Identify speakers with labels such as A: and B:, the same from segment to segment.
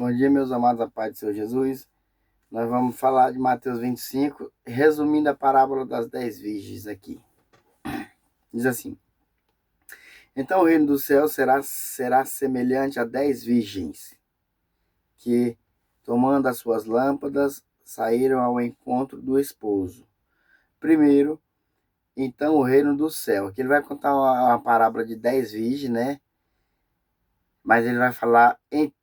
A: Bom dia, meus amados, a paz do Senhor Jesus. Nós vamos falar de Mateus 25, resumindo a parábola das 10 virgens aqui. Diz assim: Então o reino do céu será semelhante a 10 virgens, que, tomando as suas lâmpadas, saíram ao encontro do esposo. Primeiro, então o reino do céu. Aqui ele vai contar uma parábola de 10 virgens, né? Mas ele vai falar, ele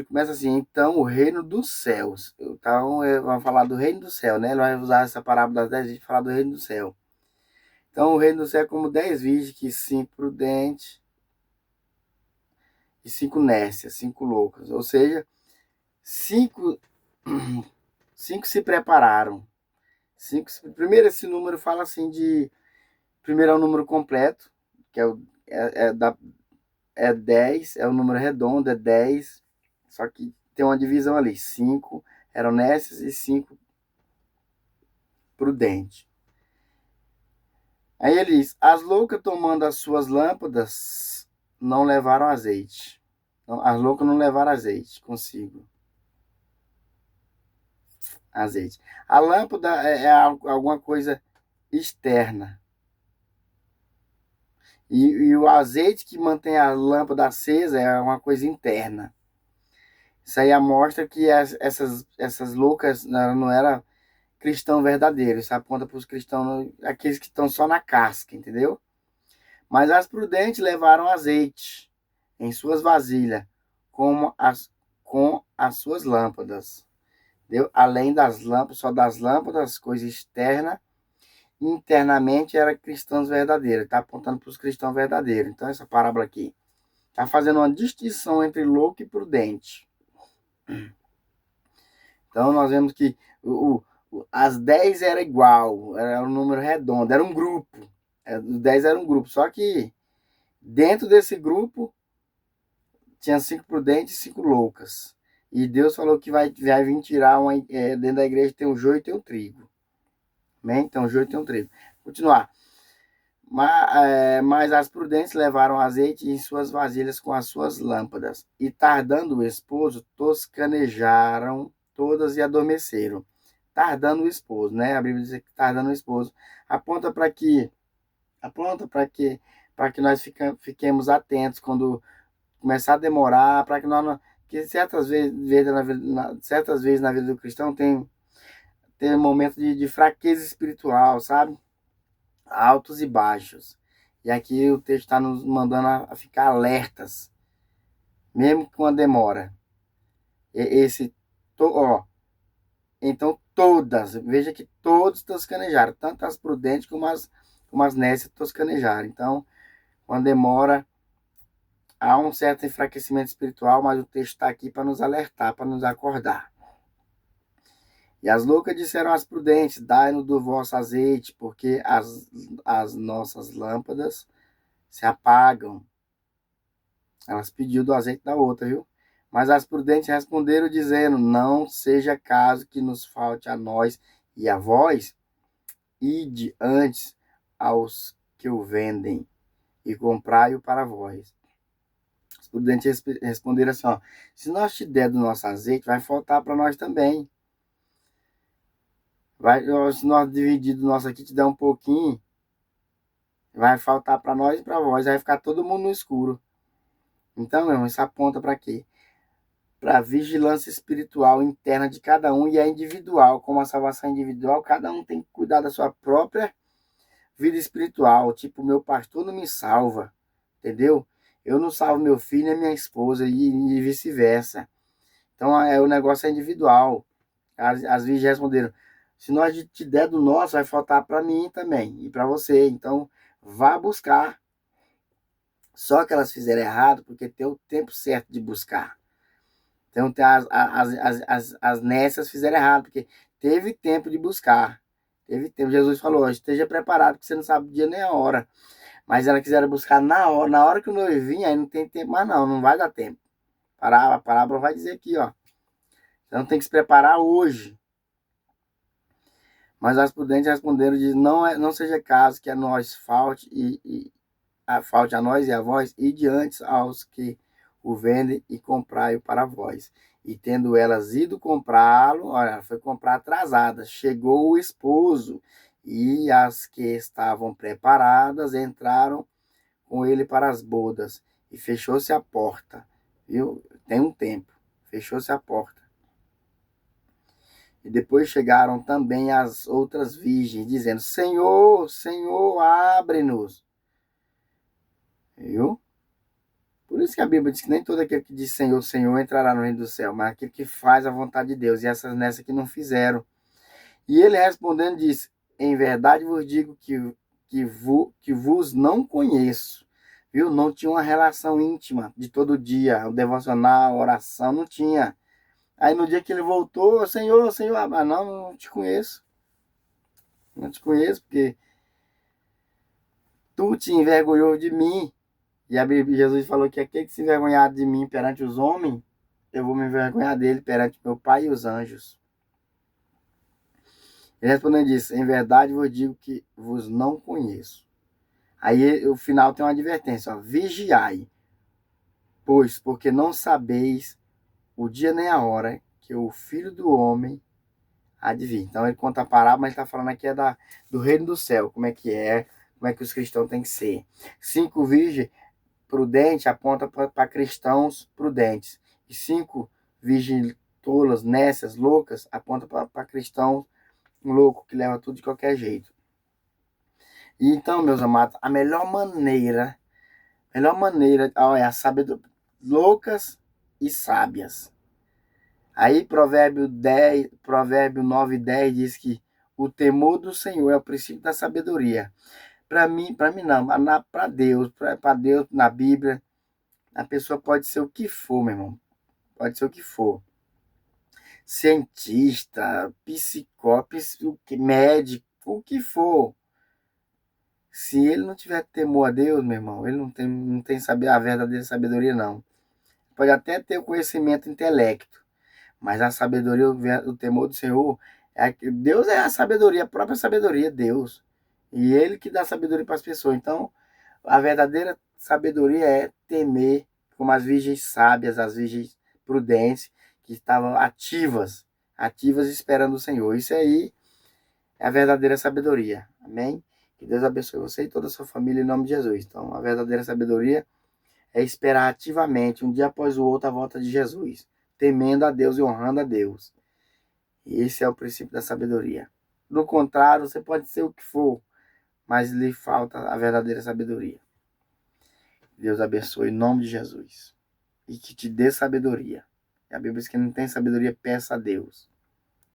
A: começa assim, então o reino dos céus. Então, vai falar do reino do céu, né? Ele vai usar essa parábola das 10 virgens para falar do reino do céu. Então, o reino do céu é como 10 virgens, que 5 prudentes e 5 nécias, 5 loucas. Ou seja, 5 se prepararam. Primeiro, esse número fala assim de... Primeiro é o número completo, que é 10, é o número redondo, é 10. Só que tem uma divisão ali. 5 eram nécias e 5 prudentes. Aí ele diz: as loucas, tomando as suas lâmpadas, não levaram azeite. As loucas não levaram azeite consigo. Azeite. A lâmpada é alguma coisa externa. E o azeite que mantém a lâmpada acesa é uma coisa interna. Isso aí mostra que essas loucas não eram cristão verdadeiro. Isso aponta para os cristãos, aqueles que estão só na casca, entendeu? Mas as prudentes levaram azeite em suas vasilhas, com as suas lâmpadas. Entendeu? Além das lâmpadas, só das lâmpadas, coisa externa, internamente era cristãos verdadeiros. Está apontando para os cristãos verdadeiros. Então, essa parábola aqui está fazendo uma distinção entre louco e prudente. Então, nós vemos que as 10 era igual, era um número redondo, era um grupo. Os 10 era um grupo, só que dentro desse grupo tinha 5 prudentes e 5 loucas. E Deus falou que vai vir tirar dentro da igreja tem o joio e tem o trigo. Amém? Então, o joio e tem o trigo. Continuar. Mas as prudentes levaram azeite em suas vasilhas com as suas lâmpadas. E tardando o esposo, toscanejaram todas e adormeceram. Tardando o esposo, né? A Bíblia diz que tardando o esposo aponta para que nós fiquemos atentos quando começar a demorar, para que nós não, que certas vezes na vida do cristão tem um momento de fraqueza espiritual, sabe? Altos e baixos. E aqui o texto está nos mandando a ficar alertas, mesmo com a demora. Então todas, veja que todos toscanejaram, tanto as prudentes como as nécias toscanejaram. Então, quando demora, há um certo enfraquecimento espiritual, mas o texto está aqui para nos alertar, para nos acordar. E as loucas disseram às prudentes: dai-nos do vosso azeite, porque as nossas lâmpadas se apagam. Elas pediu do azeite da outra, viu? Mas as prudentes responderam, dizendo: não seja caso que nos falte a nós e a vós, ide antes aos que o vendem e comprai-o para vós. Os prudentes responderam assim: ó, se nós te der do nosso azeite, vai faltar para nós também. Se nós dividir do nosso aqui, te der um pouquinho, vai faltar para nós e para vós, vai ficar todo mundo no escuro. Então, meu irmão, isso aponta para quê? Para a vigilância espiritual interna de cada um, e é individual. Como a salvação é individual, cada um tem que cuidar da sua própria vida espiritual. Tipo, meu pastor não me salva, entendeu? Eu não salvo meu filho nem minha esposa, e vice-versa. Então, o negócio é individual. As virgens responderam: se nós te der do nosso, vai faltar para mim também e para você. Então, vá buscar. Só que elas fizeram errado porque tem o tempo certo de buscar. Então, as nécias fizeram errado porque teve tempo de buscar. Teve tempo. Jesus falou: esteja preparado, porque você não sabe o dia nem a hora. Mas elas quiseram buscar na hora que o noivo vinha, aí não tem tempo mais não vai dar tempo. A parábola vai dizer aqui, ó. Então tem que se preparar hoje. Mas as prudentes responderam: diz, não seja caso que a nós falte, falte a nós e a vós, e diante aos que o vendem e comprai-o para vós. E tendo elas ido comprá-lo, olha, foi comprar atrasada, chegou o esposo, e as que estavam preparadas entraram com ele para as bodas, e fechou-se a porta. Viu? Tem um tempo, fechou-se a porta. E depois chegaram também as outras virgens, dizendo: Senhor, Senhor, abre-nos. Viu? Por isso que a Bíblia diz que nem todo aquele que diz Senhor, Senhor entrará no reino do céu, mas aquele que faz a vontade de Deus. E essas nessa que não fizeram. E ele respondendo disse: Em verdade vos digo que vos não conheço. Viu? Não tinha uma relação íntima de todo dia, o devocional, a oração, não tinha. Aí no dia que ele voltou, Senhor, Senhor, não te conheço. Não te conheço porque tu te envergonhou de mim. E a Bíblia, Jesus falou que aquele que se envergonhar de mim perante os homens, eu vou me envergonhar dele perante meu Pai e os anjos. Ele respondeu e disse: Em verdade vos digo que vos não conheço. Aí o final tem uma advertência: ó, vigiai, pois porque não sabeis o dia nem a hora que o Filho do Homem há de vir. Então ele conta a parábola, mas ele está falando aqui do reino do céu, como é, como é que os cristãos têm que ser. 5 virgens prudentes aponta para cristãos prudentes. E 5 virgens tolas, nécias, loucas, aponta para cristãos loucos, que leva tudo de qualquer jeito. E então, meus amados, a melhor maneira, olha, a sabedoria, loucas e sábias. Aí Provérbio 9:10 diz que o temor do Senhor é o princípio da sabedoria. Para mim não, para Deus, na Bíblia, a pessoa pode ser o que for, meu irmão. Pode ser o que for. Cientista, psicólogo, médico, o que for. Se ele não tiver temor a Deus, meu irmão, ele não tem a verdadeira sabedoria, não. Pode até ter o conhecimento intelecto, mas a sabedoria, o temor do Senhor, Deus é a sabedoria, a própria sabedoria, Deus. E ele que dá sabedoria para as pessoas. Então, a verdadeira sabedoria é temer, como as virgens sábias, as virgens prudentes, que estavam ativas esperando o Senhor. Isso aí é a verdadeira sabedoria. Amém? Que Deus abençoe você e toda a sua família em nome de Jesus. Então, a verdadeira sabedoria é esperar ativamente, um dia após o outro, a volta de Jesus, temendo a Deus e honrando a Deus. E esse é o princípio da sabedoria. Do contrário, você pode ser o que for, mas lhe falta a verdadeira sabedoria. Deus abençoe em nome de Jesus. E que te dê sabedoria. E a Bíblia diz que não tem sabedoria, peça a Deus.